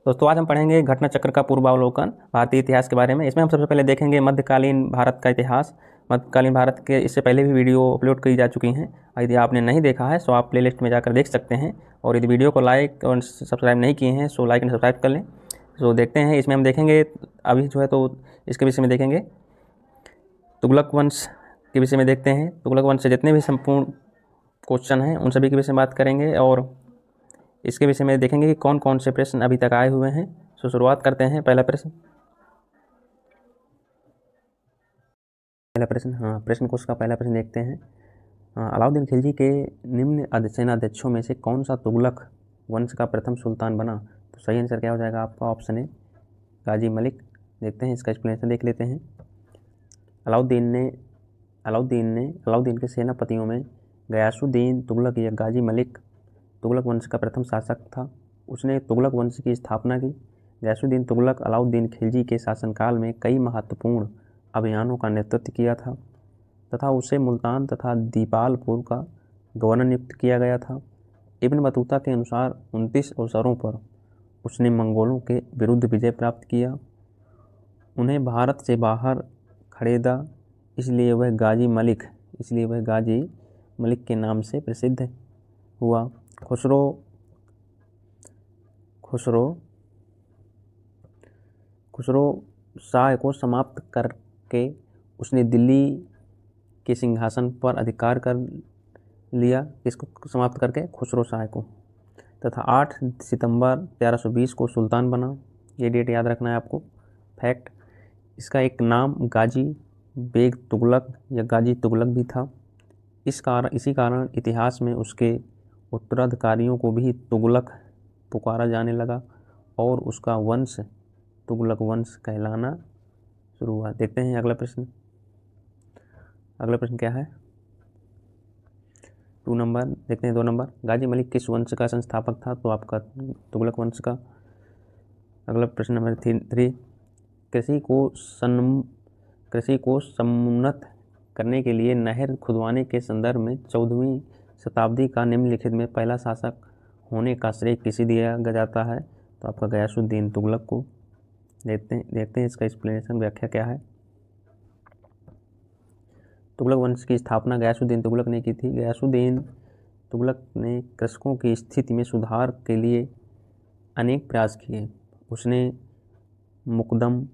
दोस्तों आज हम पढ़ेंगे घटना चक्र का पूर्वावलोकन भारतीय इतिहास के बारे में। इसमें हम सबसे पहले देखेंगे मध्यकालीन भारत का इतिहास। मध्यकालीन भारत के इससे पहले भी वीडियो अपलोड की जा चुकी हैं। यदि आपने नहीं देखा है तो आप प्लेलिस्ट में जाकर देख सकते हैं। और यदि वीडियो को लाइक और सब्सक्राइब नहीं किए हैं तो लाइक एंड सब्सक्राइब कर लें। तो देखते हैं, इसमें हम देखेंगे अभी जो है तो इसके विषय में देखेंगे। तुगलक वंश के विषय में देखते हैं। तुगलक वंश से जितने भी संपूर्ण क्वेश्चन हैं उन सभी के विषय में बात करेंगे और इसके विषय में देखेंगे कि कौन कौन से प्रश्न अभी तक आए हुए हैं। तो शुरुआत करते हैं। पहला प्रश्न प्रश्न कोश का पहला प्रश्न देखते हैं। अलाउद्दीन खिलजी के निम्न सेनाध्यक्षों में से कौन सा तुगलक वंश का प्रथम सुल्तान बना? तो सही आंसर क्या हो जाएगा आपका? ऑप्शन ए गाजी मलिक। देखते हैं, इसका एक्सप्लेनेशन देख लेते हैं। अलाउद्दीन के सेनापतियों में गयासुद्दीन तुगलक या गाजी मलिक तुगलक वंश का प्रथम शासक था। उसने तुगलक वंश की स्थापना की। गयासुद्दीन तुगलक अलाउद्दीन खिलजी के शासनकाल में कई महत्वपूर्ण अभियानों का नेतृत्व किया था तथा उसे मुल्तान तथा दीपालपुर का गवर्नर नियुक्त किया गया था। इब्न बतूता के अनुसार 29 अवसरों पर उसने मंगोलों के विरुद्ध विजय प्राप्त किया, उन्हें भारत से बाहर खड़ेदा, इसलिए वह गाजी मलिक के नाम से प्रसिद्ध हुआ। खुसरो शाह को समाप्त करके उसने दिल्ली के सिंहासन पर अधिकार कर लिया। इसको समाप्त करके खुसरो शाह को, तथा 8 सितंबर 1320 को सुल्तान बना। ये डेट याद रखना है आपको। फैक्ट, इसका एक नाम गाजी बेग तुगलक या गाजी तुगलक भी था। इसी कारण इतिहास में उसके उत्तराधिकारियों को भी तुगलक पुकारा जाने लगा और उसका वंश तुगलक वंश कहलाना शुरू हुआ। देखते हैं अगला प्रश्न क्या है। 2 नंबर देखते हैं। 2 नंबर, गाजी मलिक किस वंश का संस्थापक था? तो आपका तुगलक वंश का। अगला प्रश्न नंबर 3, कृषि को समुन्नत करने के लिए नहर खुदवाने के संदर्भ में 14वीं शताब्दी का निम्नलिखित में पहला शासक होने का श्रेय किसे दिया जाता है? तो आपका गयासुद्दीन तुगलक को। देखते हैं इसका एक्सप्लेनेशन, व्याख्या क्या है। तुगलक वंश की स्थापना गयासुद्दीन तुगलक ने की थी। गयासुद्दीन तुगलक ने कृषकों की स्थिति में सुधार के लिए अनेक प्रयास किए। उसने मुकदम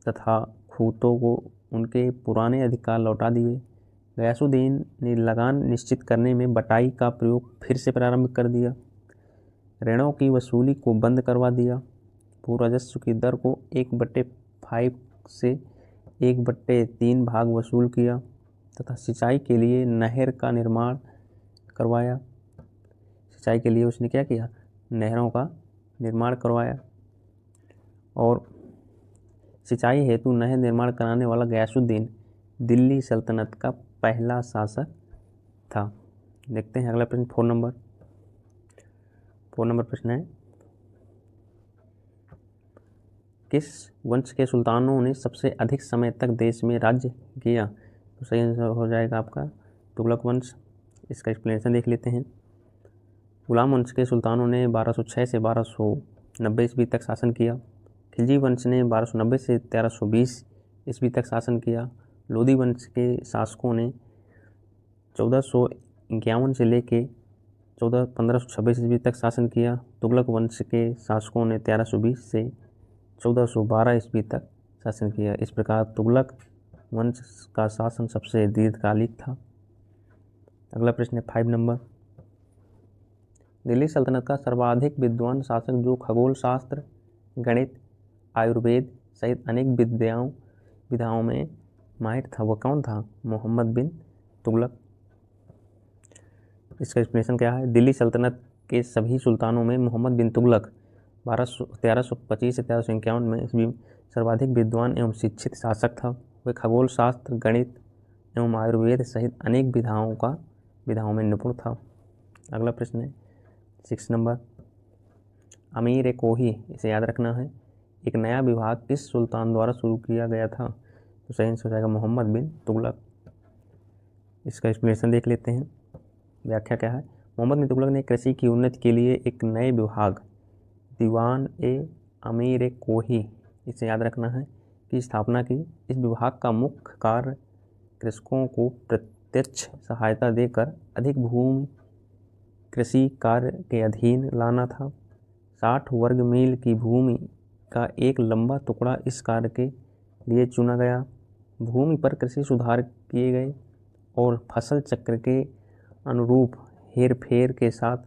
तथा खूतों को उनके पुराने अधिकार लौटा दिए। गयासुद्दीन ने लगान निश्चित करने में बटाई का प्रयोग फिर से प्रारंभ कर दिया। ऋणों की वसूली को बंद करवा दिया। भू राजस्व की दर को 1/5 से 1/3 भाग वसूल किया तथा सिंचाई के लिए नहर का निर्माण करवाया। सिंचाई के लिए उसने क्या किया? नहरों का निर्माण करवाया। और सिंचाई हेतु नहर निर्माण कराने वाला गयासुद्दीन दिल्ली सल्तनत का पहला शासक था। देखते हैं अगला प्रश्न। 4 नंबर प्रश्न है, किस वंश के सुल्तानों ने सबसे अधिक समय तक देश में राज्य किया? तो सही आंसर हो जाएगा आपका तुगलक वंश। इसका एक्सप्लेनेशन देख लेते हैं। गुलाम वंश के सुल्तानों ने 1206 से 1290 ईस्वी तक शासन किया। खिलजी वंश ने 1290 से 1320 ईस्वी तक शासन किया। लोदी वंश के शासकों ने 1451 से लेके 1526 ईस्वी तक शासन किया। तुगलक वंश के शासकों ने 1320 से 1412 ईस्वी तक शासन किया। इस प्रकार तुगलक वंश का शासन सबसे दीर्घकालिक था। अगला प्रश्न है 5 नंबर, दिल्ली सल्तनत का सर्वाधिक विद्वान शासक जो खगोल शास्त्र, गणित, आयुर्वेद सहित अनेक विधाओं में माहिर था, वह कौन था? मोहम्मद बिन तुगलक। इसका एक्सप्लेनेशन क्या है। दिल्ली सल्तनत के सभी सुल्तानों में मोहम्मद बिन तुगलक 1325 से 1351 में ईस्वी सर्वाधिक विद्वान एवं शिक्षित शासक था। वह खगोल शास्त्र, गणित एवं आयुर्वेद सहित अनेक विधाओं में निपुण था। अगला प्रश्न है 6 नंबर, अमीर ए कोही, इसे याद रखना है, एक नया विभाग किस सुल्तान द्वारा शुरू किया गया था? तो सही आंसर हो जाएगा मोहम्मद बिन तुगलक। इसका एक्सप्लेनेशन देख लेते हैं, व्याख्या क्या है। मोहम्मद बिन तुगलक ने कृषि की उन्नति के लिए एक नए विभाग दीवान ए अमीर कोही, इसे याद रखना है, की स्थापना की। इस विभाग का मुख्य कार्य कृषकों को प्रत्यक्ष सहायता देकर अधिक भूमि कृषि कार्य के अधीन लाना था। 60 वर्ग मील की भूमि का एक लंबा टुकड़ा इस कार्य के लिए चुना गया। भूमि पर कृषि सुधार किए गए और फसल चक्र के अनुरूप हेरफेर के साथ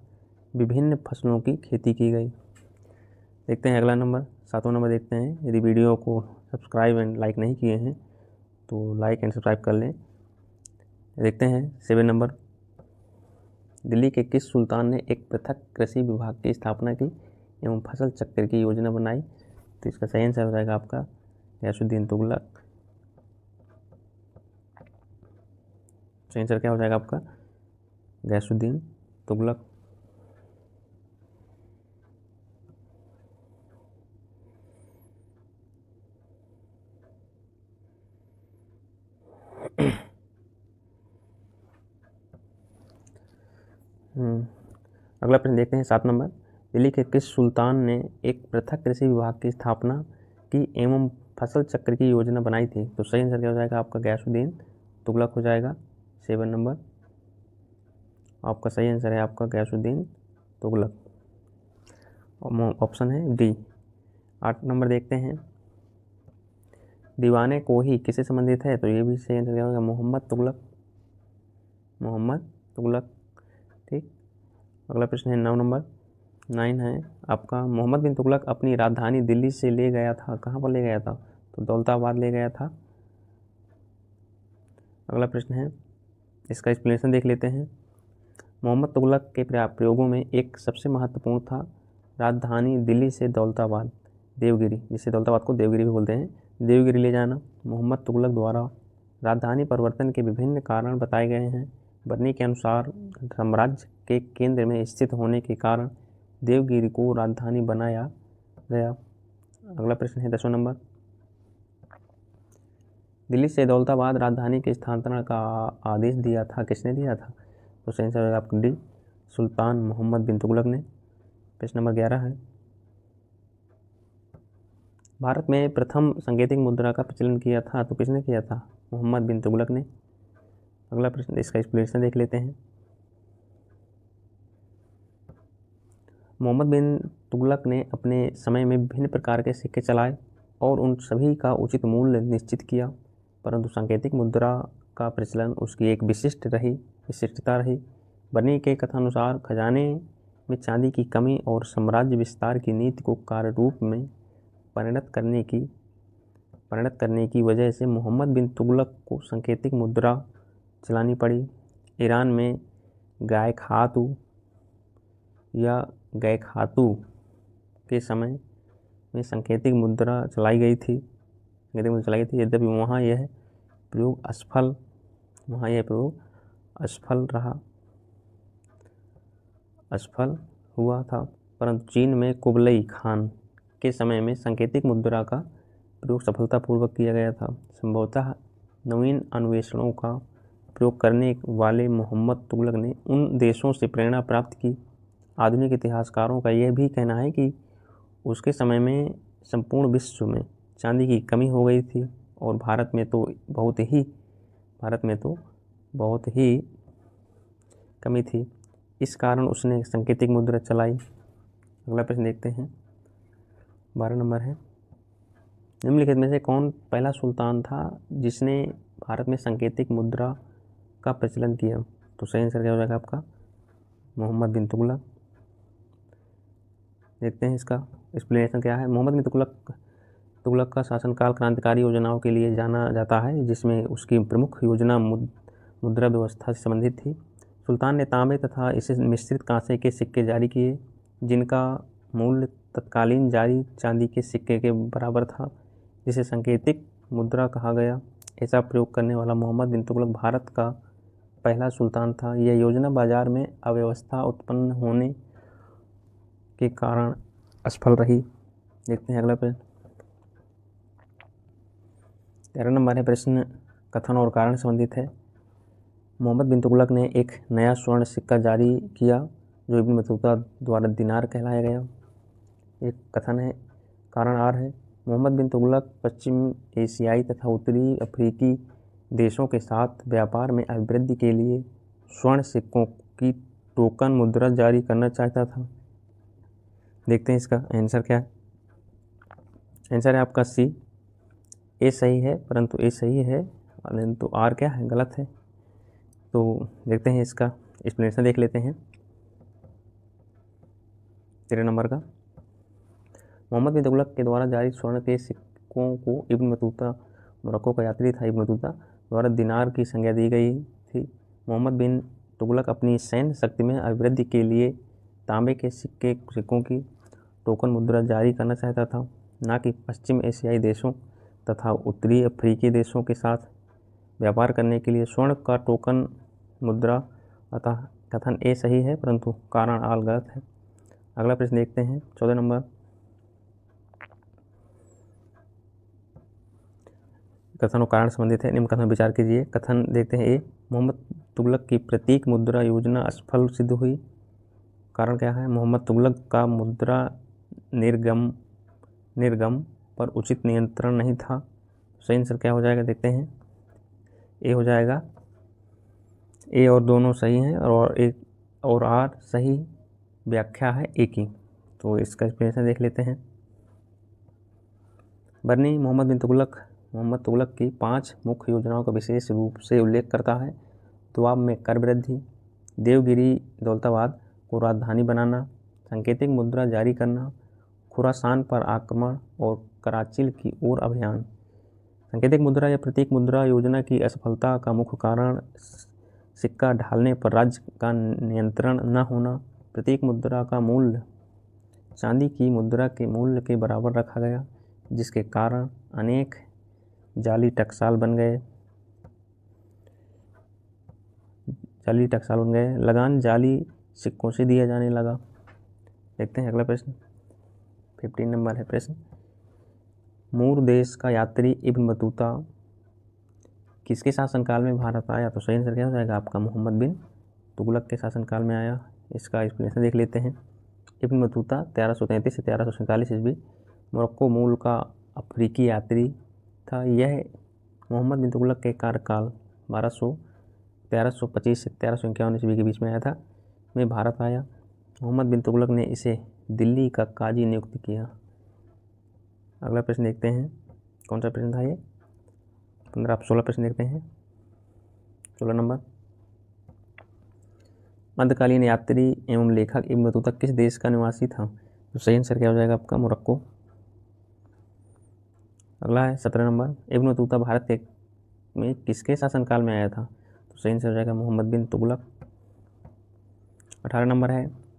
विभिन्न फसलों की खेती की गई। देखते हैं अगला नंबर, 7वां नंबर देखते हैं। यदि वीडियो को सब्सक्राइब एंड लाइक नहीं किए हैं तो लाइक एंड सब्सक्राइब कर लें। देखते हैं 7 नंबर, दिल्ली के किस सुल्तान ने एक पृथक कृषि विभाग की स्थापना की एवं फसल चक्र की योजना बनाई? तो इसका सही आंसर हो जाएगा आपका गयासुद्दीन तुगलक। सही आंसर क्या हो जाएगा आपका? गयासुद्दीन तुगलक। अगला प्रश्न देखते हैं 7 नंबर, दिल्ली के किस सुल्तान ने एक पृथक कृषि विभाग की स्थापना की एवं फसल चक्र की योजना बनाई थी? तो सही आंसर क्या हो जाएगा आपका? गयासुद्दीन तुगलक हो जाएगा 7 नंबर। आपका सही आंसर है आपका गयासुद्दीन तुगलक, ऑप्शन है डी। 8 नंबर देखते हैं, दीवाने कोही किससे संबंधित है? तो ये भी सही आंसर क्या होगा? मोहम्मद तुगलक, मोहम्मद तुगलक। ठीक, अगला प्रश्न है 9 नंबर, 9 है आपका, मोहम्मद बिन तुगलक अपनी राजधानी दिल्ली से ले गया था, कहाँ पर ले गया था? तो दौलताबाद ले गया था। अगला प्रश्न है, इसका एक्सप्लेनेशन देख लेते हैं। मोहम्मद तुगलक के प्रयोगों में एक सबसे महत्वपूर्ण था राजधानी दिल्ली से दौलताबाद, देवगिरी, जिसे दौलताबाद को देवगिरी भी बोलते हैं, देवगिरी ले जाना। मोहम्मद तुगलक द्वारा राजधानी परिवर्तन के विभिन्न कारण बताए गए हैं। बर्नी के अनुसार साम्राज्य के केंद्र में स्थित होने के कारण देवगिरी को राजधानी बनाया गया। अगला प्रश्न है 10वां नंबर, दिल्ली से दौलताबाद राजधानी के स्थानांतरण का आदेश दिया था, किसने दिया था? तो सही आंसर आपका डी, सुल्तान मोहम्मद बिन तुगलक ने। प्रश्न नंबर 11 है, भारत में प्रथम सांकेतिक मुद्रा का प्रचलन किया था, तो किसने किया था? मोहम्मद बिन तुगलक ने। अगला प्रश्न, इसका एक्सप्लेनेशन देख लेते हैं। मोहम्मद बिन तुगलक ने अपने समय में विभिन्न प्रकार के सिक्के चलाए और उन सभी का उचित मूल्य निश्चित किया, परंतु सांकेतिक मुद्रा का प्रचलन उसकी एक विशिष्टता रही। बर्नी के कथानुसार खजाने में चांदी की कमी और साम्राज्य विस्तार की नीति को कार्य रूप में परिणत करने की वजह से मोहम्मद बिन तुगलक को सांकेतिक मुद्रा चलानी पड़ी। ईरान में गैखातू के समय में सांकेतिक मुद्रा चलाई गई थी, यद्यपि वहाँ यह प्रयोग असफल हुआ था, परंतु चीन में कुबलई खान के समय में सांकेतिक मुद्रा का प्रयोग सफलतापूर्वक किया गया था। संभवतः नवीन अन्वेषणों का प्रयोग करने वाले मोहम्मद तुगलक ने उन देशों से प्रेरणा प्राप्त की। आधुनिक इतिहासकारों का यह भी कहना है कि उसके समय में संपूर्ण विश्व में चांदी की कमी हो गई थी और भारत में तो बहुत ही कमी थी, इस कारण उसने सांकेतिक मुद्रा चलाई। अगला प्रश्न देखते हैं, 12 नंबर है, निम्नलिखित में से कौन पहला सुल्तान था जिसने भारत में सांकेतिक मुद्रा का प्रचलन किया? तो सही आंसर क्या हो जाएगा आपका? मोहम्मद बिन तुगलक। देखते हैं इसका एक्सप्लेनेशन क्या है। मोहम्मद बिन तुगलक का शासनकाल क्रांतिकारी योजनाओं के लिए जाना जाता है, जिसमें उसकी प्रमुख योजना मुद्रा व्यवस्था से संबंधित थी। सुल्तान ने तांबे तथा इसे मिश्रित कांसे के सिक्के जारी किए, जिनका मूल्य तत्कालीन जारी चांदी के सिक्के के बराबर था, जिसे सांकेतिक मुद्रा कहा गया। ऐसा प्रयोग करने वाला मोहम्मद बिन तुगलक भारत का पहला सुल्तान था। यह योजना बाजार में अव्यवस्था उत्पन्न होने के कारण असफल रही। देखते हैं अगला प्रश्न, 13 नंबर है प्रश्न, कथन और कारण संबंधित है। मोहम्मद बिन तुगलक ने एक नया स्वर्ण सिक्का जारी किया जो इब्न बतूता द्वारा दिनार कहलाया गया। एक कथन है, कारण आर है, मोहम्मद बिन तुगलक पश्चिम एशियाई तथा उत्तरी अफ्रीकी देशों के साथ व्यापार में अभिवृद्धि के लिए स्वर्ण सिक्कों की टोकन मुद्रा जारी करना चाहता था। देखते हैं इसका आंसर क्या है। आंसर है आपका सी, ए सही है, परंतु ए सही है परंतु आर क्या है, गलत है। तो देखते हैं इसका एक्सप्लेनेशन देख लेते हैं 13 नंबर का। मोहम्मद बिन तुगलक के द्वारा जारी स्वर्ण के सिक्कों को इब्न बतूता, मोरक्को का यात्री था इब्न बतूता, द्वारा दिनार की संज्ञा दी गई थी। मोहम्मद बिन तुगलक अपनी सैन्य शक्ति में अभिवृद्धि के लिए तांबे के सिक्कों की टोकन मुद्रा जारी करना चाहता था, न कि पश्चिम एशियाई देशों तथा उत्तरी अफ्रीकी देशों के साथ व्यापार करने के लिए स्वर्ण का टोकन मुद्रा। अतः कथन ए सही है परंतु कारण आल गलत है। अगला प्रश्न देखते हैं 14 नंबर। कथन और कारण संबंधित है, निम्न कथन विचार कीजिए। कथन देखते हैं ए, मोहम्मद तुगलक की प्रतीक मुद्रा योजना असफल सिद्ध हुई। कारण क्या है, मोहम्मद तुगलक का मुद्रा निर्गम पर उचित नियंत्रण नहीं था। सही आंसर क्या हो जाएगा, देखते हैं। ए हो जाएगा, ए और दोनों सही हैं और एक और आर सही व्याख्या है ए की। तो इसका एक्सप्लेनेशन देख लेते हैं। बरनी मोहम्मद तुगलक की 5 मुख्य योजनाओं का विशेष रूप से उल्लेख करता है। दुआब में कर वृद्धि, देवगिरी दौलताबाद को राजधानी बनाना, सांकेतिक मुद्रा जारी करना, खुरासान पर आक्रमण और कराचिल की ओर अभियान। सांकेतिक मुद्रा या प्रतीक मुद्रा योजना की असफलता का मुख्य कारण सिक्का ढालने पर राज्य का नियंत्रण न होना। प्रतीक मुद्रा का मूल्य चांदी की मुद्रा के मूल्य के बराबर रखा गया, जिसके कारण अनेक जाली टकसाल बन गए। लगान जाली सिक्कों से दिया जाने लगा। देखते हैं अगला प्रश्न, 15 नंबर है प्रश्न। मूर देश का यात्री इब्न बतूता किसके शासनकाल में भारत आया? तो सही आंसर क्या हो जाएगा आपका, मोहम्मद बिन तुगलक के शासनकाल में आया। इसका एक्सप्लेनेशन देख लेते हैं। इब्न बतूता 1333 से 1347 ईस्वी मोरक्को मूल का अफ्रीकी यात्री था। यह मोहम्मद बिन तुगलक के कार्यकाल 1325 से 1351 ईस्वी के बीच में आया था, में भारत आया। मोहम्मद बिन तुगलक ने इसे दिल्ली का काजी नियुक्त किया। अगला प्रश्न देखते हैं, कौन सा प्रश्न था ये, 16 प्रश्न देखते हैं। 16 नंबर, मध्यकालीन यात्री एवं लेखक इब्न बतूता किस देश का निवासी था? तो सही आंसर क्या हो जाएगा आपका, मोरक्को। अगला है 17 नंबर, इब्न बतूता भारत में किसके शासनकाल में आया था? तो सही आंसर हो जाएगा मोहम्मद बिन तुगलक। 18 नंबर है,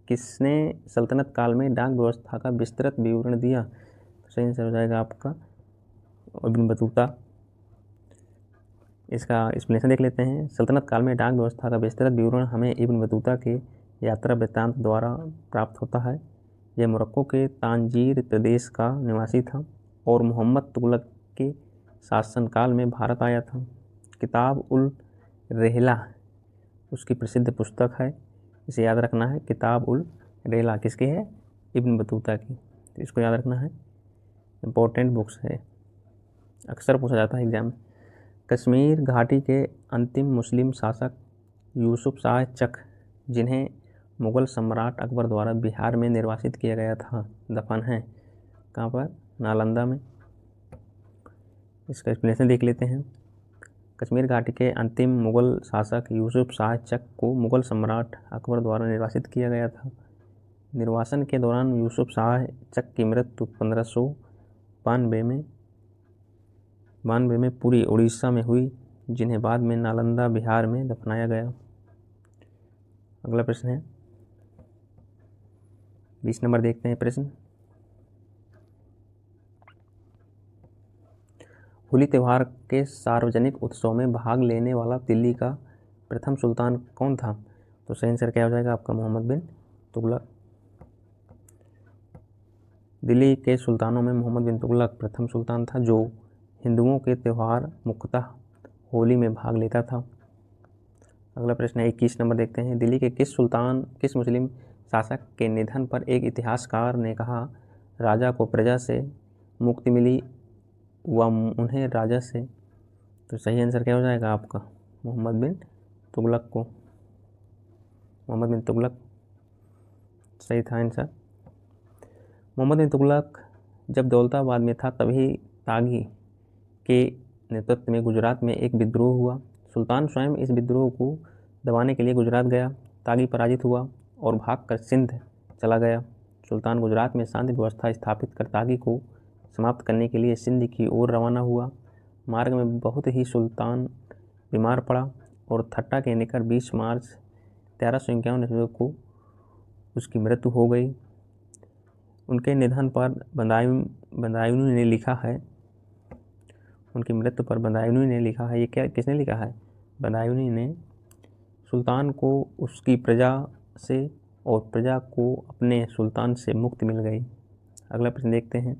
किसने सल्तनत काल में डाक व्यवस्था का विस्तृत विवरण दिया? तो सही आंसर हो जाएगा आपका इब्न बतूता। इसका एक्सप्लेनेशन देख लेते हैं। सल्तनत काल में डाक व्यवस्था का विस्तृत विवरण हमें इब्न बतूता के यात्रा वृत्तांत द्वारा प्राप्त होता है। यह मोरक्को के तांजीर प्रदेश का निवासी था और मोहम्मद तुगलक के शासनकाल में भारत आया था। किताब उल रेहला उसकी प्रसिद्ध पुस्तक है, इसे याद रखना है। किताब उल रेहला किसकी है? इब्न बतूता की। तो इसको याद रखना है, इम्पोर्टेंट बुक्स है, अक्सर पूछा जाता है एग्जाम में। कश्मीर घाटी के अंतिम मुस्लिम शासक यूसुफ शाह चक, जिन्हें मुग़ल सम्राट अकबर द्वारा बिहार में निर्वासित किया गया था, दफन हैं कहाँ पर? नालंदा में। इसका एक्सप्लेनेशन देख लेते हैं। कश्मीर घाटी के अंतिम मुग़ल शासक यूसुफ शाह चक को मुग़ल सम्राट अकबर द्वारा निर्वासित किया गया था। निर्वासन के दौरान यूसुफ शाह चक की मृत्यु 1592 में पूरी उड़ीसा में हुई, जिन्हें बाद में नालंदा बिहार में दफनाया गया। अगला प्रश्न है 20 नंबर, देखते हैं प्रश्न। होली त्यौहार के सार्वजनिक उत्सव में भाग लेने वाला दिल्ली का प्रथम सुल्तान कौन था? तो सही आंसर क्या हो जाएगा आपका, मोहम्मद बिन तुगलक। दिल्ली के सुल्तानों में मोहम्मद बिन तुगलक प्रथम सुल्तान था जो हिंदुओं के त्यौहार मुख्यतः होली में भाग लेता था। अगला प्रश्न है 21 नंबर, देखते हैं। दिल्ली के किस मुस्लिम शासक के निधन पर एक इतिहासकार ने कहा, राजा को प्रजा से मुक्ति मिली व उन्हें राजा से, तो सही आंसर क्या हो जाएगा आपका? मोहम्मद बिन तुगलक को, मोहम्मद बिन तुगलक सही था आंसर। मोहम्मद बिन तुगलक जब दौलताबाद में था तभी तागी के नेतृत्व में गुजरात में एक विद्रोह हुआ। सुल्तान स्वयं इस विद्रोह को दबाने के लिए गुजरात गया। तागी पराजित हुआ और भागकर सिंध चला गया। सुल्तान गुजरात में शांति व्यवस्था स्थापित कर तागी को समाप्त करने के लिए सिंध की ओर रवाना हुआ। मार्ग में बहुत ही सुल्तान बीमार पड़ा और थट्टा के निकट 20 मार्च 1351 को उसकी मृत्यु हो गई। उनके निधन पर बदायूनी ने लिखा है, उनकी मृत्यु पर बदायूनी ने लिखा है, ये क्या किसने लिखा है? बदायूनी ने। सुल्तान को उसकी प्रजा से और प्रजा को अपने सुल्तान से मुक्ति मिल गई। अगला प्रश्न देखते हैं।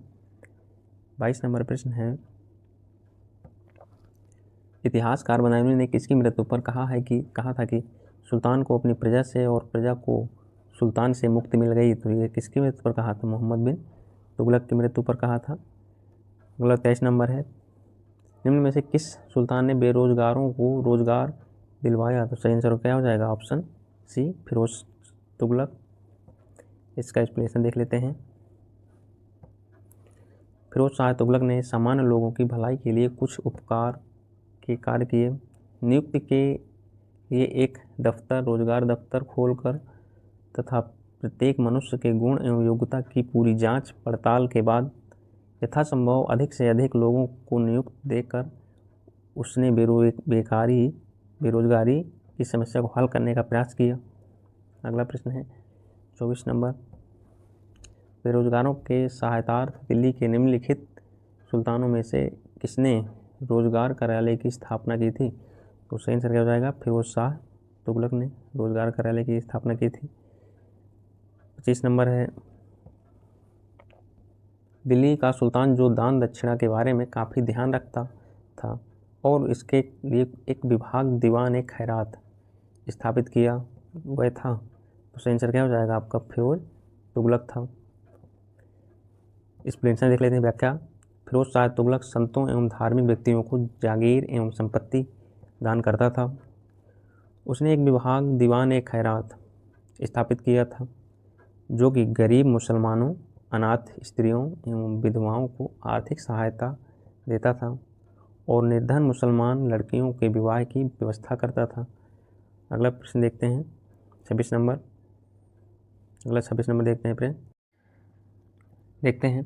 22 नंबर प्रश्न है, इतिहासकार बदायूनी ने किसकी मृत्यु पर कहा था कि सुल्तान को अपनी प्रजा से और प्रजा को सुल्तान से मुक्ति मिल गई? तो ये किसकी मृत्यु पर कहा था? मोहम्मद बिन तुगलक की मृत्यु पर कहा था। अगला 23 नंबर है, निम्न में से किस सुल्तान ने बेरोजगारों को रोजगार दिलवाया? तो सही आंसर क्या हो जाएगा? Option c, Firoz Tughlaq. इसका एक्सप्लेनेशन देख लेते हैं। फिरोज शाह तुगलक ने सामान्य लोगों की भलाई के लिए कुछ उपकार के कार्य किए। नियुक्ति के लिए एक दफ्तर, रोजगार दफ्तर खोलकर तथा प्रत्येक मनुष्य के गुण एवं योग्यता की पूरी जांच पड़ताल के बाद यथासंभव अधिक से अधिक लोगों को नियुक्ति देकर उसने बेरोजगारी की समस्या को हल करने का प्रयास किया। अगला प्रश्न है 24 नंबर, बेरोजगारों के सहायतार्थ दिल्ली के निम्नलिखित सुल्तानों में से किसने रोजगार कार्यालय की स्थापना की थी? तो सही आंसर क्या हो जाएगा? फिरोज शाह तुगलक ने रोजगार कार्यालय की स्थापना की थी। 25 नंबर है, दिल्ली का सुल्तान जो दान दक्षिणा के बारे में काफ़ी ध्यान रखता था और इसके लिए एक विभाग दीवान एक खैरात स्थापित किया, वह था? तो सही आंसर क्या हो जाएगा आपका? फिरोज तुगलक था। एक्सप्लेनेशन देख लेते हैं, व्याख्या। फिरोज शाह तुगलक संतों एवं धार्मिक व्यक्तियों को जागीर एवं संपत्ति दान करता था। उसने एक विभाग दीवान एक खैरात स्थापित किया था जो कि गरीब मुसलमानों, अनाथ स्त्रियों एवं विधवाओं को आर्थिक सहायता देता था और निर्धन मुसलमान लड़कियों के विवाह की व्यवस्था करता था। अगला प्रश्न देखते हैं 26 नंबर। अगला 26 नंबर देखते हैं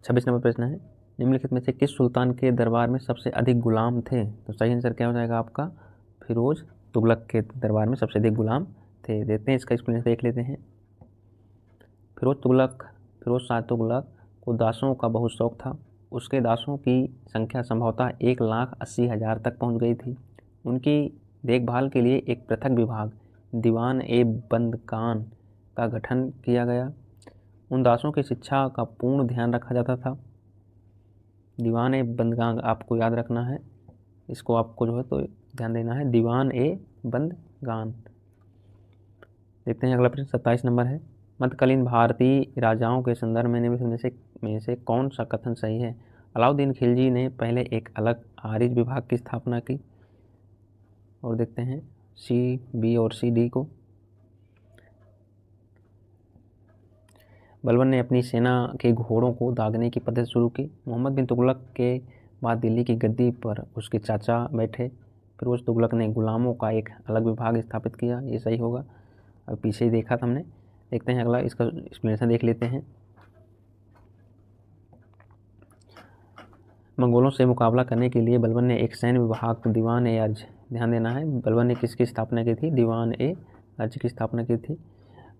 26 नंबर प्रश्न है, निम्नलिखित में से किस सुल्तान के दरबार में सबसे अधिक गुलाम थे? तो सही आंसर क्या हो जाएगा आपका? फिरोज तुगलक के दरबार में सबसे अधिक गुलाम थे। देखते हैं इसका एक्सप्लेनेशन देख लेते हैं। फिरोज शाह तुगलक को दासों का बहुत शौक था। उसके दासों की संख्या संभवतः 1,80,000 तक पहुंच गई थी। उनकी देखभाल के लिए एक पृथक विभाग दीवान ए बंदगान का गठन किया गया। उन दासों की शिक्षा का पूर्ण ध्यान रखा जाता था। दीवान ए बंदगान आपको याद रखना है, इसको आपको जो है तो ध्यान देना है, दीवान ए बंदगान। देखते हैं अगला प्रश्न 27 नंबर है, मध्यकालीन भारतीय राजाओं के संदर्भ में निम्नलिखित में से कौन सा कथन सही है? अलाउद्दीन खिलजी ने पहले एक अलग आरिज विभाग की स्थापना की। और देखते हैं सी, बी और सी, डी को। बलबन ने अपनी सेना के घोड़ों को दागने की पद्धति शुरू की। मोहम्मद बिन तुगलक के बाद दिल्ली की गद्दी पर उसके चाचा बैठे। फिरोज तुगलक ने गुलामों का एक अलग विभाग स्थापित किया। ये सही होगा, अब पीछे ही देखा था हमने। देखते हैं अगला, इसका एक्सप्लेनेशन देख लेते हैं। मंगोलों से मुकाबला करने के लिए बलबन ने एक सैन्य विभाग दीवान ए अर्ज, ध्यान देना है, बलबन ने किसकी स्थापना की थी? दीवान ए अर्ज की स्थापना की थी।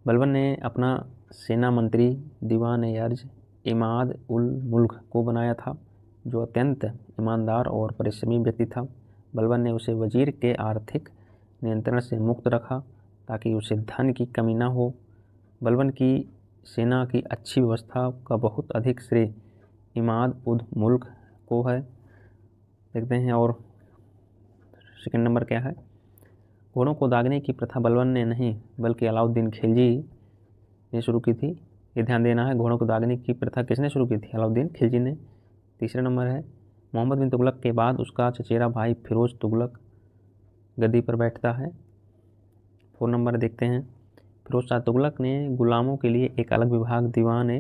बलबन ने अपना सेना मंत्री दीवान ए अर्ज इमाद उल मुल्क को बनाया था, जो अत्यंत ईमानदार और परिश्रमी व्यक्ति था। बलबन ने उसे वजीर के आर्थिक नियंत्रण से मुक्त रखा ताकि उसे धन की कमी न हो। बलबन की सेना की अच्छी व्यवस्था का बहुत अधिक श्रेय इमाद उल मुल्क को है। देखते हैं और सेकंड नंबर क्या है? घोड़ों को दागने की प्रथा बलबन ने नहीं बल्कि अलाउद्दीन खिलजी ने शुरू की थी। ये ध्यान देना है। घोड़ों को दागने की प्रथा किसने शुरू की थी? अलाउद्दीन खिलजी ने। तीसरा नंबर है, मोहम्मद बिन तुगलक के बाद उसका चचेरा भाई फिरोज तुगलक गद्दी पर बैठता है। 4 नंबर देखते हैं, फिरोज शाह तुगलक ने गुलामों के लिए एक अलग विभाग दीवान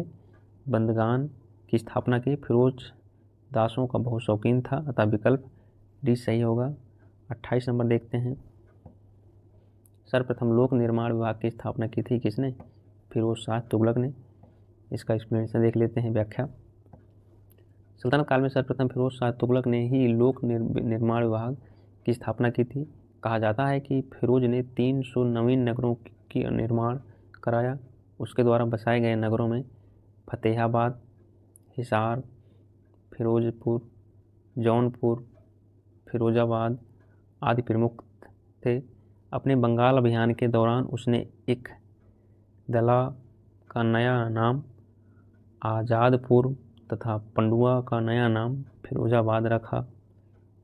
बंदगान की स्थापना की। फिरोज दासों का बहुत शौकीन था, अतः विकल्प डी सही होगा। 28 नंबर देखते हैं, सर्वप्रथम लोक निर्माण विभाग की स्थापना की थी किसने? फिरोज शाह तुगलक ने। इसका एक्सप्लेनेशन देख लेते हैं, व्याख्या। सल्तनत काल में सर्वप्रथम फिरोज शाह तुगलक ने ही लोक निर्माण विभाग की स्थापना की थी। कहा जाता है कि फिरोज ने 300 नवीन नगरों की निर्माण कराया। उसके द्वारा बसाए गए नगरों में फतेहाबाद, हिसार, फिरोजपुर, जौनपुर, फिरोजाबाद आदि प्रमुख थे। अपने बंगाल अभियान के दौरान उसने एक दला का नया नाम आज़ादपुर तथा पंडुआ का नया नाम फिरोजाबाद रखा।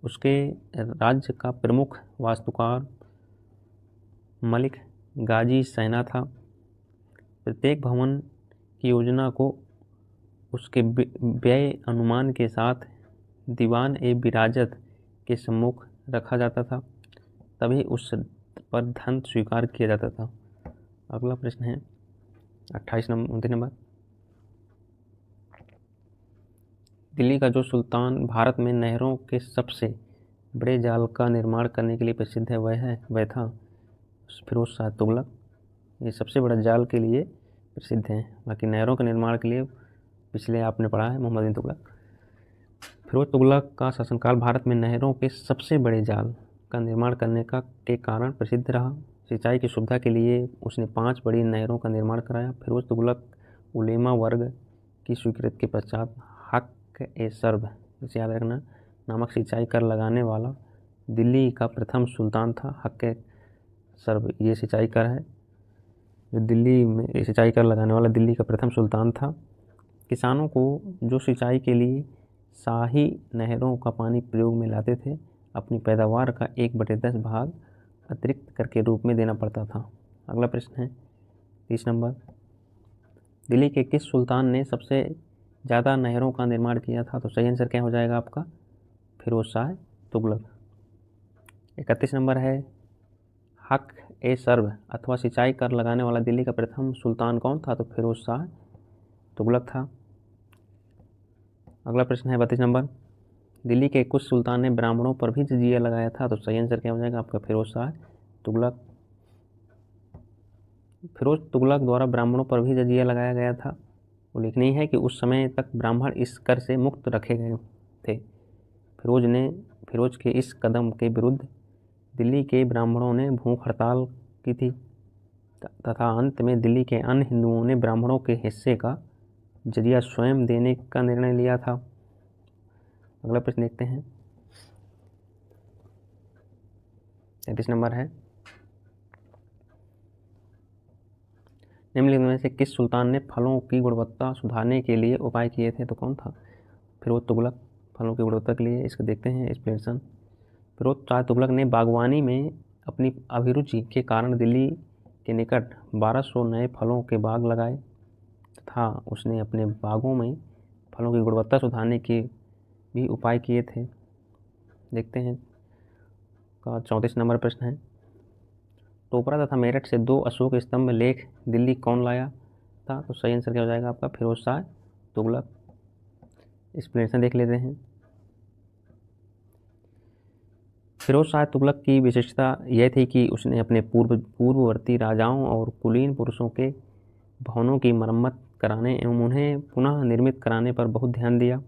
उसके राज्य का प्रमुख वास्तुकार मलिक गाजी सेना था। प्रत्येक भवन की योजना को उसके व्यय अनुमान के साथ दीवान ए बिराजत के सम्मुख रखा जाता था, तभी उस पर धन स्वीकार किया जाता था। अगला प्रश्न है 29 नंबर, दिल्ली का जो सुल्तान भारत में नहरों के सबसे बड़े जाल का निर्माण करने के लिए प्रसिद्ध है वह था फिरोज शाह तुगलक। ये सबसे बड़ा जाल के लिए प्रसिद्ध हैं, बाकी नहरों के निर्माण के लिए पिछले आपने पढ़ा है मोहम्मद बिन तुगलक। फिरोज तुगलक का शासनकाल भारत में नहरों के सबसे बड़े जाल का निर्माण करने के कारण प्रसिद्ध रहा। सिंचाई की सुविधा के लिए उसने 5 बड़ी नहरों का निर्माण कराया। फिरोज तुगलक उलेमा वर्ग की स्वीकृति के पश्चात हक ए सर्ब, इसे याद रखना, नामक सिंचाई कर लगाने वाला दिल्ली का प्रथम सुल्तान था। हक ए सर्ब ये सिंचाई कर है, जो दिल्ली में सिंचाई कर लगाने वाला दिल्ली का प्रथम सुल्तान था। किसानों को जो सिंचाई के लिए शाही नहरों का पानी प्रयोग में लाते थे, अपनी पैदावार का 1/10 भाग अतिरिक्त कर के रूप में देना पड़ता था। अगला प्रश्न है 30 नंबर, दिल्ली के किस सुल्तान ने सबसे ज़्यादा नहरों का निर्माण किया था? तो सही आंसर क्या हो जाएगा आपका? फिरोज शाह तुगलक। 31 नंबर है, हक ए सर्ब अथवा सिंचाई कर लगाने वाला दिल्ली का प्रथम सुल्तान कौन था? तो फिरोज शाह तुगलक था। अगला प्रश्न है 32 नंबर, दिल्ली के कुछ सुल्तान ने ब्राह्मणों पर भी जजिया लगाया था? तो सही आंसर क्या हो जाएगा आपका? फिरोज शाह तुगलक। फिरोज तुगलक द्वारा ब्राह्मणों पर भी जजिया लगाया गया था। उल्लेखनीय है कि उस समय तक ब्राह्मण इस कर से मुक्त रखे गए थे। फिरोज के इस कदम के विरुद्ध दिल्ली के ब्राह्मणों ने भूख हड़ताल की थी तथा अंत में दिल्ली के अन्य हिंदुओं ने ब्राह्मणों के हिस्से का जजिया स्वयं देने का निर्णय लिया था। अगला प्रश्न देखते हैं, 33 नंबर है, निम्नलिखित में से किस सुल्तान ने फलों की गुणवत्ता सुधारने के लिए उपाय किए थे? तो कौन था? फिरोज तुगलक। फलों की गुणवत्ता के लिए इसको देखते हैं एक्सप्लेनेशन। फिरोज शाह तुगलक ने बागवानी में अपनी अभिरुचि के कारण दिल्ली के निकट 1200 नए फलों के बाग लगाए तथा उसने अपने बागों में फलों की गुणवत्ता सुधारने के भी उपाय किए थे। देखते हैं का 34 नंबर प्रश्न है, टोपरा तथा मेरठ से 2 अशोक स्तंभ लेख दिल्ली कौन लाया था? तो सही आंसर क्या हो जाएगा आपका? फिरोज शाह तुगलक। एक्सप्लेनेशन देख लेते हैं। फिरोज शाह तुगलक की विशेषता यह थी कि उसने अपने पूर्ववर्ती राजाओं और कुलीन पुरुषों के भवनों की मरम्मत कराने एवं उन्हें पुनः निर्मित कराने पर बहुत ध्यान दिया।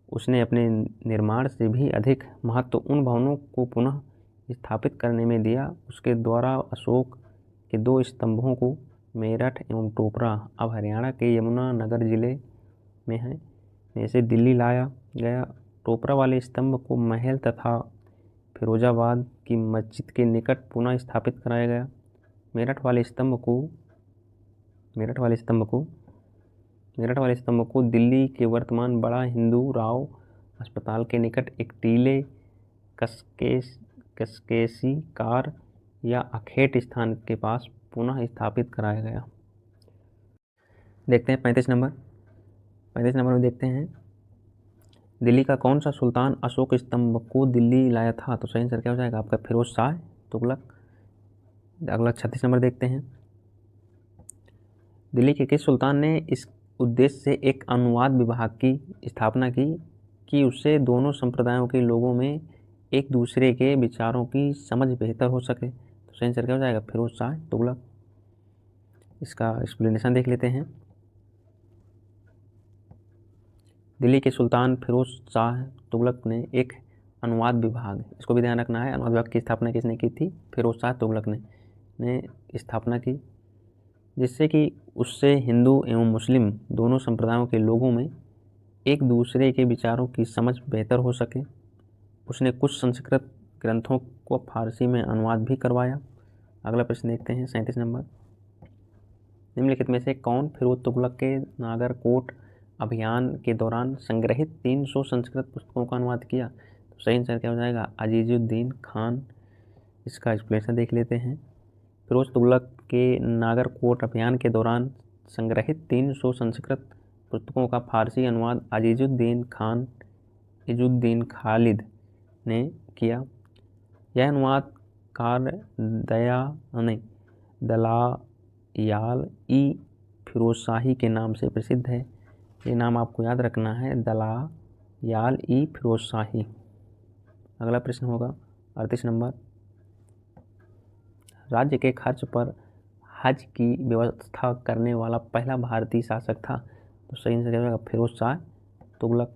उसने अपने निर्माण से भी अधिक महत्व उन भवनों को पुनः स्थापित करने में दिया। उसके द्वारा अशोक के 2 स्तंभों को मेरठ एवं टोपरा, अब हरियाणा के यमुनानगर जिले में है, में से दिल्ली लाया गया। टोपरा वाले स्तंभ को महल तथा फिरोजाबाद की मस्जिद के निकट पुनः स्थापित कराया गया। मेरठ वाले स्तंभ को दिल्ली के वर्तमान बड़ा हिंदू राव अस्पताल के निकट एक टीले कसकेसी कार या अखेट स्थान के पास पुनः स्थापित कराया गया। देखते हैं 35 नंबर में देखते हैं, दिल्ली का कौन सा सुल्तान अशोक स्तंभ को दिल्ली लाया था? तो सही आंसर क्या हो जाएगा आपका? फिरोज शाह तुगलक। अगला 36 नंबर देखते हैं, दिल्ली के किस सुल्तान ने इस उद्देश्य से एक अनुवाद विभाग की स्थापना की कि उससे दोनों संप्रदायों के लोगों में एक दूसरे के विचारों की समझ बेहतर हो सके? तो सही आंसर क्या हो जाएगा? फिरोज शाह तुगलक। इसका एक्सप्लेनेशन देख लेते हैं, दिल्ली के सुल्तान फिरोज शाह तुगलक ने एक अनुवाद विभाग, इसको भी ध्यान रखना है, अनुवाद विभाग की स्थापना किसने की थी? फिरोज शाह तुगलक ने स्थापना की, जिससे कि उससे हिंदू एवं मुस्लिम दोनों संप्रदायों के लोगों में एक दूसरे के विचारों की समझ बेहतर हो सके। उसने कुछ संस्कृत ग्रंथों को फारसी में अनुवाद भी करवाया। अगला प्रश्न देखते हैं 37 नंबर, निम्नलिखित में से कौन फिरोज तुगलक के नागरकोट अभियान के दौरान संग्रहित 300 संस्कृत पुस्तकों का अनुवाद किया? तो सही आंसर क्या हो जाएगा? अजीजुद्दीन खान। इसका एक्सप्लेनेशन देख लेते हैं, फिरोज तुगलक के नागरकोट अभियान के दौरान संग्रहित 300 संस्कृत पुस्तकों का फारसी अनुवाद अजीजुद्दीन खान इजुद्दीन खालिद ने किया। यह अनुवाद कार्य दलायाल ई फिरोजशाही के नाम से प्रसिद्ध है। ये नाम आपको याद रखना है, दलायाल ई फिरोजशाही। अगला प्रश्न होगा 38 नंबर, राज्य के खर्च पर हज की व्यवस्था करने वाला पहला भारतीय शासक था? तो सही आंसर क्या होगा? फिरोज शाह तुगलक।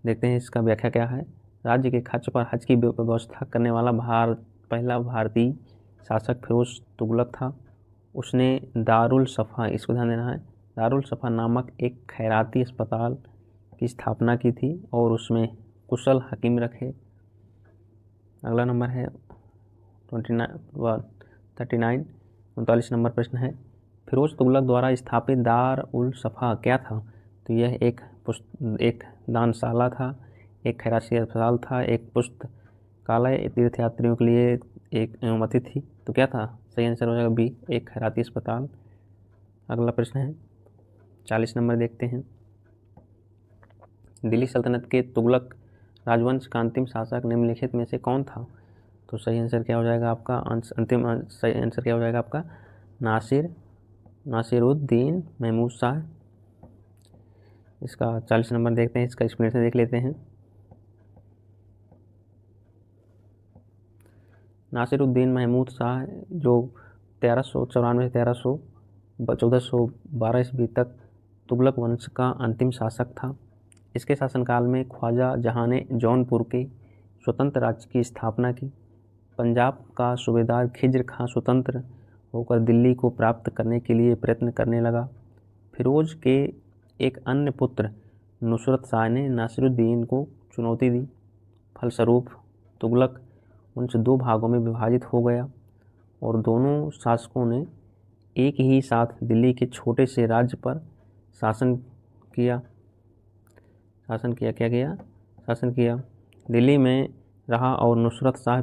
देखते हैं इसका व्याख्या क्या है, राज्य के खर्च पर हज की व्यवस्था करने वाला पहला भारतीय शासक फिरोज तुगलक था। उसने दारुल सफ़ा, इसको ध्यान देना है, दारुल सफ़ा नामक एक खैराती अस्पताल की स्थापना की थी और उसमें कुशल हकीम रखे। अगला नंबर है 39 नंबर प्रश्न है, फिरोज तुगलक द्वारा स्थापित दारुल सफ़ा क्या था? तो यह एक दानशाला था, एक खैराती अस्पताल था, एक पुस्तकालय, तीर्थयात्रियों के लिए एक अनुमति थी। तो क्या था? सही आंसर हो जाएगा बी, एक खैराती अस्पताल। अगला प्रश्न है 40 नंबर देखते हैं, दिल्ली सल्तनत के तुगलक राजवंश का अंतिम शासक निम्नलिखित में से कौन था? तो सही आंसर क्या हो जाएगा आपका? अंतिम सही आंसर क्या हो जाएगा आपका? नासिरुद्दीन महमूद शाह। इसका 40 नंबर देखते हैं, इसका एक्सप्लेनेशन देख लेते हैं, नासिरुद्दीन महमूद शाह जो 1394 से 1412 ईस्वी तक तुगलक वंश का अंतिम शासक था। इसके शासनकाल में ख्वाजा जहाँ ने जौनपुर के स्वतंत्र राज्य की स्थापना की। पंजाब का सूबेदार खिज्र खां स्वतंत्र होकर दिल्ली को प्राप्त करने के लिए प्रयत्न करने लगा। फिरोज के एक अन्य पुत्र नुसरत शाह ने नासिरुद्दीन को चुनौती दी। फलस्वरूप तुगलक वंश दो भागों में विभाजित हो गया और दोनों शासकों ने एक ही साथ दिल्ली के छोटे से राज्य पर शासन किया। दिल्ली में रहा और नुसरत शाह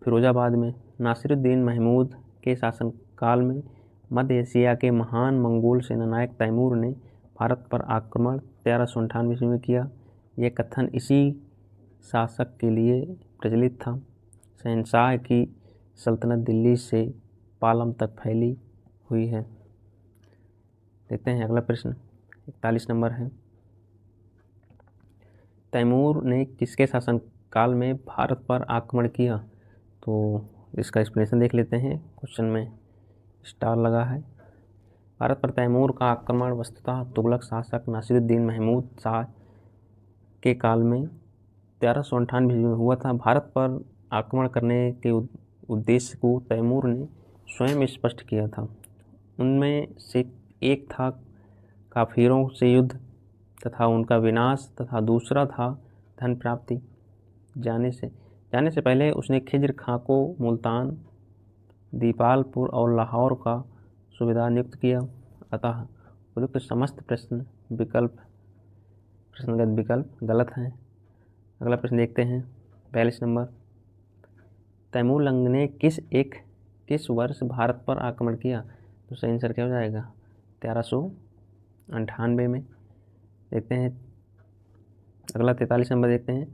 फिरोजाबाद में। नासिरुद्दीन महमूद के शासनकाल में मध्य एशिया के महान मंगोल सेनानायक तैमूर ने भारत पर आक्रमण 1398 ईस्वी में किया। यह कथन इसी शासक के लिए प्रचलित था। शहंशाह की सल्तनत दिल्ली से पालम तक फैली हुई है। देखते हैं अगला प्रश्न 41 नंबर है, तैमूर ने किसके शासनकाल में भारत पर आक्रमण किया? तो इसका एक्सप्लेनेशन देख लेते हैं, क्वेश्चन में स्टार लगा है। भारत पर तैमूर का आक्रमण वस्तुतः तुगलक शासक नासिरुद्दीन महमूद शाह के काल में 1398 ईस्वी में हुआ था। भारत पर आक्रमण करने के उद्देश्य को तैमूर ने स्वयं स्पष्ट किया था। उनमें से एक था काफिरों से युद्ध तथा उनका विनाश तथा दूसरा था धन प्राप्ति। जाने से पहले उसने खिज्र खां को मुल्तान, दीपालपुर और लाहौर का सूबेदार नियुक्त किया। अतः उपयुक्त समस्त प्रश्न विकल्प प्रश्नगत विकल्प गलत हैं। अगला प्रश्न देखते हैं 42 नंबर। तैमूर लंग ने किस वर्ष भारत पर आक्रमण किया? तो सही आंसर क्या हो जाएगा? 1398 में। देखते हैं अगला 43 नंबर देखते हैं।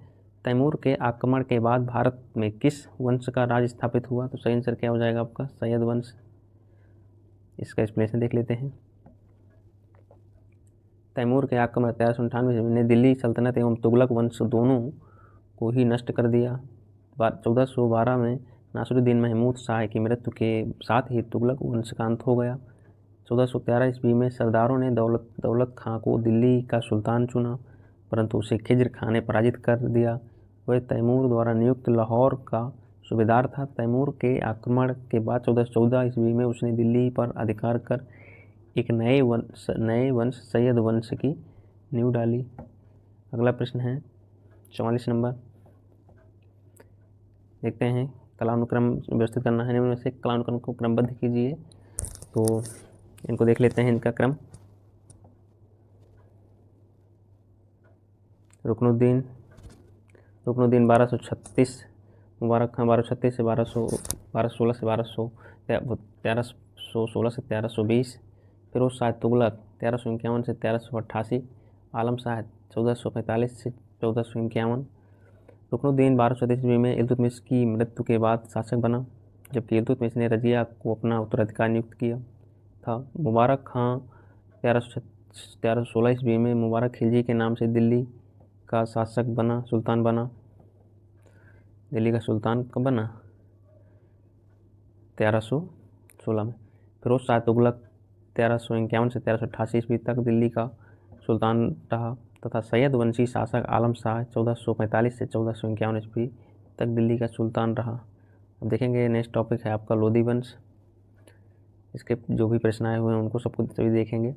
तैमूर के आक्रमण के बाद भारत में किस वंश का राज स्थापित हुआ? तो सही आंसर क्या हो जाएगा आपका? सैयद वंश। इसका एक्सप्लेनेशन देख लेते हैं। तैमूर के आक्रमण 1398 ने दिल्ली सल्तनत एवं तुगलक वंश दोनों को ही नष्ट कर दिया। 1412 में नासिरुद्दीन महमूद शाह की मृत्यु के साथ ही तुगलक वंश का अंत हो गया। 1413 ईस्वी में सरदारों ने दौलत खां को दिल्ली का सुल्तान चुना, परंतु उसे खिज्र खां ने पराजित कर दिया। वह तैमूर द्वारा नियुक्त लाहौर का सूबेदार था। तैमूर के आक्रमण के बाद 1414 ईस्वी में उसने दिल्ली पर अधिकार कर एक नए वंश सैयद वंश की नींव डाली। अगला प्रश्न है 44 नंबर। देखते हैं कालानुक्रम व्यवस्थित करना है, इनमें से कालानुक्रम को क्रमबद्ध कीजिए। तो इनको देख लेते हैं इनका क्रम। रुकनुद्दीन 1236, मुबारक खां 1236 से 1216 से 1316 से 1320, फिरोज शाह तुगलक 1351 से 1388, आलम शाह 1445 से 1451। रुकनुद्दीन 1237 ईस्वी में इल्तुतमिश की मृत्यु के बाद शासक बना, जबकि इल्तुतमिश ने रजिया को अपना उत्तराधिकारी नियुक्त किया था। मुबारक खां 1316 ईस्वी में मुबारक खिलजी के नाम से दिल्ली का शासक बना, सुल्तान बना। दिल्ली का सुल्तान कब बना? 1316 में। फिरोज शाह तुगलक 1351 से 1388 ईस्वी तक दिल्ली का सुल्तान रहा तथा सैयद वंशी शासक आलम शाह 1445 से 1451 ईस्वी तक दिल्ली का सुल्तान रहा। अब देखेंगे नेक्स्ट टॉपिक है आपका लोधी वंश। इसके जो भी प्रश्न आए हुए हैं उनको सभी देखेंगे।